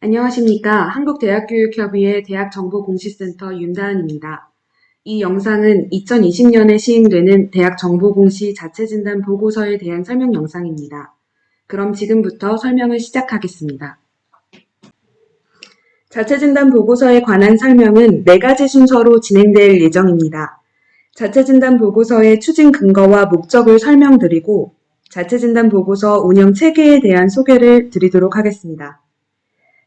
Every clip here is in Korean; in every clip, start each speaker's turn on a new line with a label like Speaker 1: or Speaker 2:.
Speaker 1: 안녕하십니까. 한국대학교육협의회 대학정보공시센터 윤다은입니다. 이 영상은 2020년에 시행되는 대학정보공시 자체진단 보고서에 대한 설명 영상입니다. 그럼 지금부터 설명을 시작하겠습니다. 자체진단 보고서에 관한 설명은 4가지 순서로 진행될 예정입니다. 자체진단 보고서의 추진 근거와 목적을 설명드리고 자체진단 보고서 운영 체계에 대한 소개를 드리도록 하겠습니다.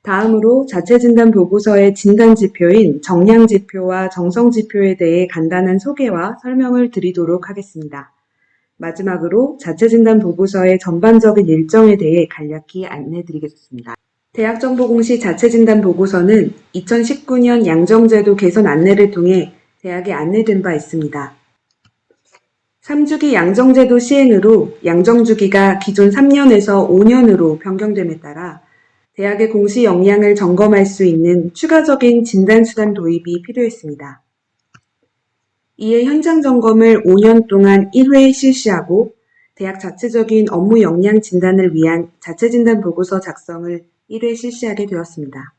Speaker 1: 다음으로 자체진단 보고서의 진단지표인 정량지표와 정성지표에 대해 간단한 소개와 설명을 드리도록 하겠습니다. 마지막으로 자체진단 보고서의 전반적인 일정에 대해 간략히 안내드리겠습니다. 대학정보공시 자체진단 보고서는 2019년 양정제도 개선 안내를 통해 대학에 안내된 바 있습니다. 3주기 양정제도 시행으로 양정주기가 기존 3년에서 5년으로 변경됨에 따라 대학의 공시 역량을 점검할 수 있는 추가적인 진단수단 도입이 필요했습니다. 이에 현장 점검을 5년 동안 1회 실시하고 대학 자체적인 업무 역량 진단을 위한 자체진단 보고서 작성을 1회 실시하게 되었습니다.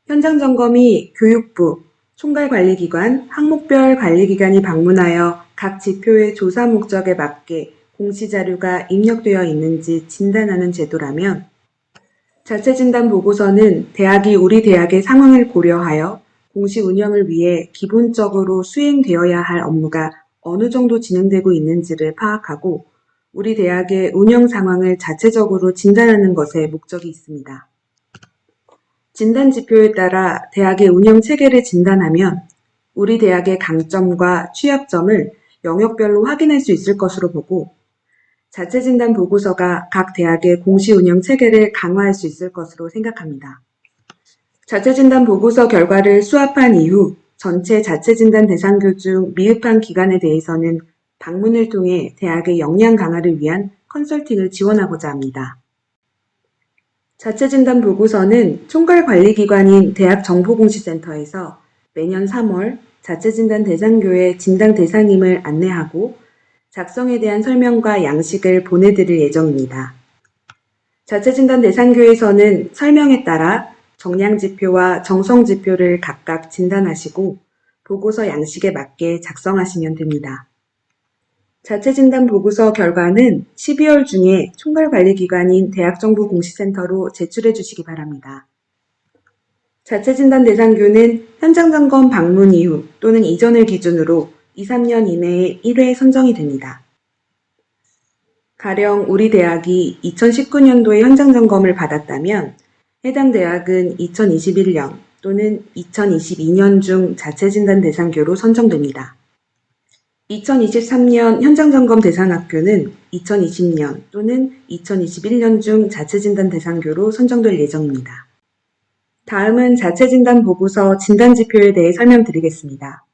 Speaker 1: 현장 점검이 교육부, 총괄관리기관, 항목별 관리기관이 방문하여 각 지표의 조사 목적에 맞게 공시자료가 입력되어 있는지 진단하는 제도라면 자체진단 보고서는 대학이 우리 대학의 상황을 고려하여 공시 운영을 위해 기본적으로 수행되어야 할 업무가 어느 정도 진행되고 있는지를 파악하고 우리 대학의 운영 상황을 자체적으로 진단하는 것에 목적이 있습니다. 진단 지표에 따라 대학의 운영 체계를 진단하면 우리 대학의 강점과 취약점을 영역별로 확인할 수 있을 것으로 보고 자체진단 보고서가 각 대학의 공시 운영 체계를 강화할 수 있을 것으로 생각합니다. 자체진단 보고서 결과를 수합한 이후 전체 자체진단 대상교 중 미흡한 기관에 대해서는 방문을 통해 대학의 역량 강화를 위한 컨설팅을 지원하고자 합니다. 자체진단 보고서는 총괄관리기관인 대학정보공시센터에서 매년 3월 자체진단 대상교의 진단 대상임을 안내하고 작성에 대한 설명과 양식을 보내드릴 예정입니다. 자체진단 대상교에서는 설명에 따라 정량지표와 정성지표를 각각 진단하시고 보고서 양식에 맞게 작성하시면 됩니다. 자체진단 보고서 결과는 12월 중에 총괄관리기관인 대학정보공시센터로 제출해 주시기 바랍니다. 자체진단 대상교는 현장점검 방문 이후 또는 이전을 기준으로 2, 3년 이내에 1회 선정이 됩니다. 가령 우리 대학이 2019년도에 현장점검을 받았다면 해당 대학은 2021년 또는 2022년 중 자체진단 대상교로 선정됩니다. 2023년 현장점검 대상학교는 2020년 또는 2021년 중 자체진단 대상교로 선정될 예정입니다. 다음은 자체진단 보고서 진단지표에 대해 설명드리겠습니다.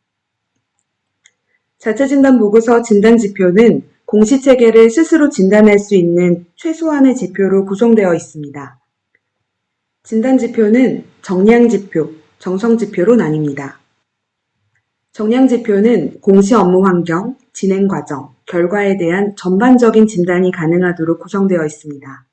Speaker 1: 자체진단 보고서 진단지표는 공시체계를 스스로 진단할 수 있는 최소한의 지표로 구성되어 있습니다. 진단지표는 정량지표, 정성지표로 나뉩니다. 정량지표는 공시 업무 환경, 진행 과정, 결과에 대한 전반적인 진단이 가능하도록 구성되어 있습니다.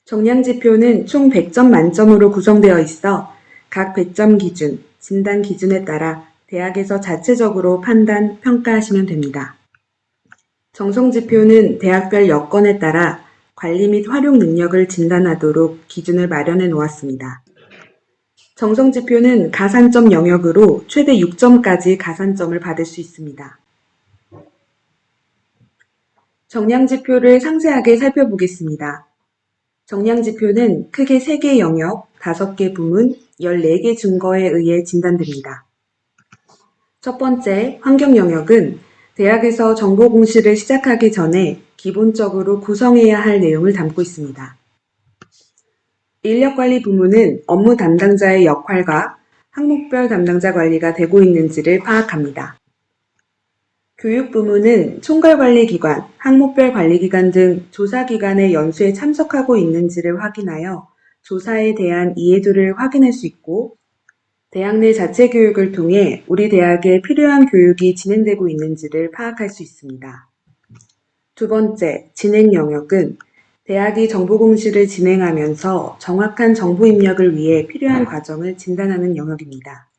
Speaker 1: 정량지표는 총 100점 만점으로 구성되어 있어 각 100점 기준, 진단 기준에 따라 대학에서 자체적으로 판단, 평가하시면 됩니다. 정성지표는 대학별 여건에 따라 관리 및 활용 능력을 진단하도록 기준을 마련해 놓았습니다. 정성지표는 가산점 영역으로 최대 6점까지 가산점을 받을 수 있습니다. 정량지표를 상세하게 살펴보겠습니다. 정량지표는 크게 3개 영역, 5개 부문, 14개 증거에 의해 진단됩니다. 첫 번째, 환경 영역은 대학에서 정보 공시를 시작하기 전에 기본적으로 구성해야 할 내용을 담고 있습니다. 인력관리 부문은 업무 담당자의 역할과 항목별 담당자 관리가 되고 있는지를 파악합니다. 교육 부문은 총괄관리기관, 항목별 관리기관 등 조사기관의 연수에 참석하고 있는지를 확인하여 조사에 대한 이해도를 확인할 수 있고 대학 내 자체 교육을 통해 우리 대학에 필요한 교육이 진행되고 있는지를 파악할 수 있습니다. 두 번째, 진행 영역은 대학이 정보 공시를 진행하면서 정확한 정보 입력을 위해 필요한 과정을 진단하는 영역입니다.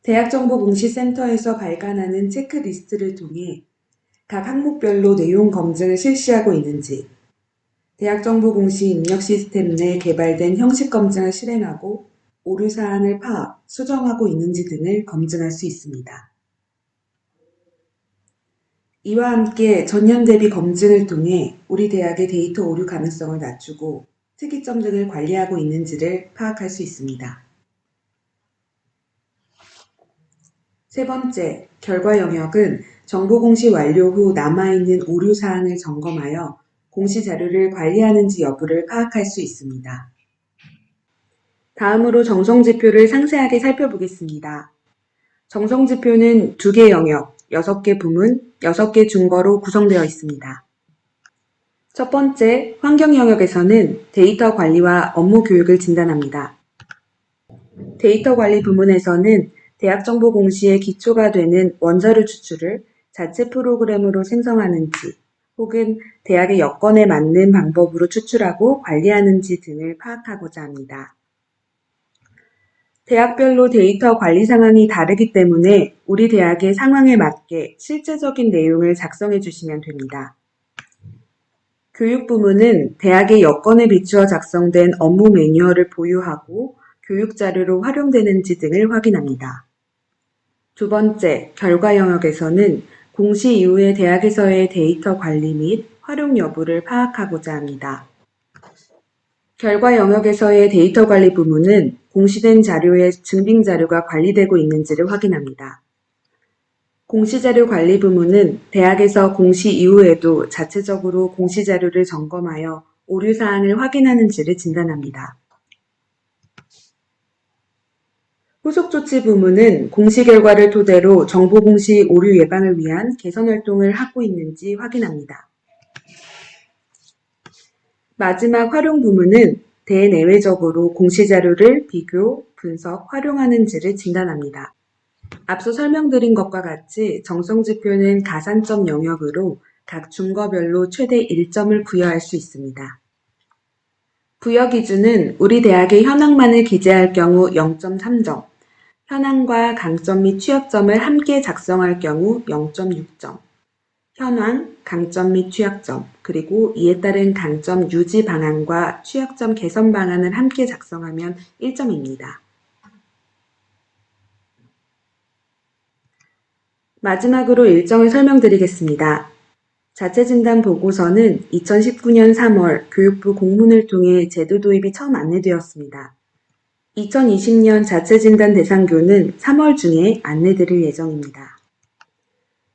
Speaker 1: 대학정보공시센터에서 발간하는 체크리스트를 통해 각 항목별로 내용 검증을 실시하고 있는지, 대학정보공시 입력 시스템 내 개발된 형식 검증을 실행하고 오류 사항을 파악, 수정하고 있는지 등을 검증할 수 있습니다. 이와 함께 전년 대비 검증을 통해 우리 대학의 데이터 오류 가능성을 낮추고 특이점 등을 관리하고 있는지를 파악할 수 있습니다. 세 번째, 결과 영역은 정보 공시 완료 후 남아있는 오류 사항을 점검하여 공시 자료를 관리하는지 여부를 파악할 수 있습니다. 다음으로 정성지표를 상세하게 살펴보겠습니다. 정성지표는 2개 영역, 6개 부문, 6개 중거로 구성되어 있습니다. 첫 번째, 환경 영역에서는 데이터 관리와 업무 교육을 진단합니다. 데이터 관리 부문에서는 대학 정보 공시의 기초가 되는 원자료 추출을 자체 프로그램으로 생성하는지 혹은 대학의 여건에 맞는 방법으로 추출하고 관리하는지 등을 파악하고자 합니다. 대학별로 데이터 관리 상황이 다르기 때문에 우리 대학의 상황에 맞게 실제적인 내용을 작성해 주시면 됩니다. 교육 부문은 대학의 여건에 비추어 작성된 업무 매뉴얼을 보유하고 교육 자료로 활용되는지 등을 확인합니다. 두 번째, 결과 영역에서는 공시 이후에 대학에서의 데이터 관리 및 활용 여부를 파악하고자 합니다. 결과 영역에서의 데이터 관리 부문은 공시된 자료의 증빙 자료가 관리되고 있는지를 확인합니다. 공시자료 관리 부문은 대학에서 공시 이후에도 자체적으로 공시 자료를 점검하여 오류 사항을 확인하는지를 진단합니다. 후속 조치 부문은 공시 결과를 토대로 정보 공시 오류 예방을 위한 개선 활동을 하고 있는지 확인합니다. 마지막 활용 부문은 대내외적으로 공시 자료를 비교, 분석, 활용하는지를 진단합니다. 앞서 설명드린 것과 같이 정성지표는 가산점 영역으로 각 중거별로 최대 1점을 부여할 수 있습니다. 부여 기준은 우리 대학의 현황만을 기재할 경우 0.3점, 현황과 강점 및 취약점을 함께 작성할 경우 0.6점, 현황, 강점 및 취약점, 그리고 이에 따른 강점 유지 방안과 취약점 개선 방안을 함께 작성하면 1점입니다. 마지막으로 일정을 설명드리겠습니다. 자체진단 보고서는 2019년 3월 교육부 공문을 통해 제도 도입이 처음 안내되었습니다. 2020년 자체진단 대상교는 3월 중에 안내드릴 예정입니다.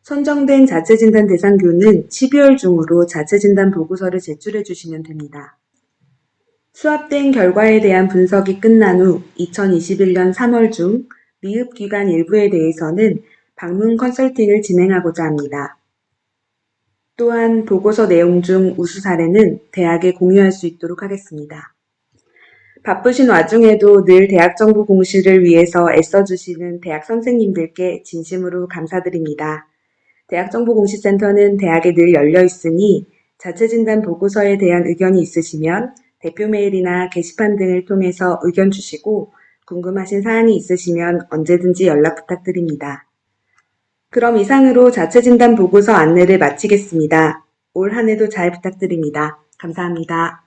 Speaker 1: 선정된 자체진단 대상교는 12월 중으로 자체진단 보고서를 제출해 주시면 됩니다. 수합된 결과에 대한 분석이 끝난 후 2021년 3월 중 미흡 기간 일부에 대해서는 방문 컨설팅을 진행하고자 합니다. 또한 보고서 내용 중 우수 사례는 대학에 공유할 수 있도록 하겠습니다. 바쁘신 와중에도 늘 대학 정보 공시를 위해서 애써주시는 대학 선생님들께 진심으로 감사드립니다. 대학정보공시센터는 대학에 늘 열려 있으니 자체진단 보고서에 대한 의견이 있으시면 대표 메일이나 게시판 등을 통해서 의견 주시고 궁금하신 사항이 있으시면 언제든지 연락 부탁드립니다. 그럼 이상으로 자체진단 보고서 안내를 마치겠습니다. 올 한 해도 잘 부탁드립니다. 감사합니다.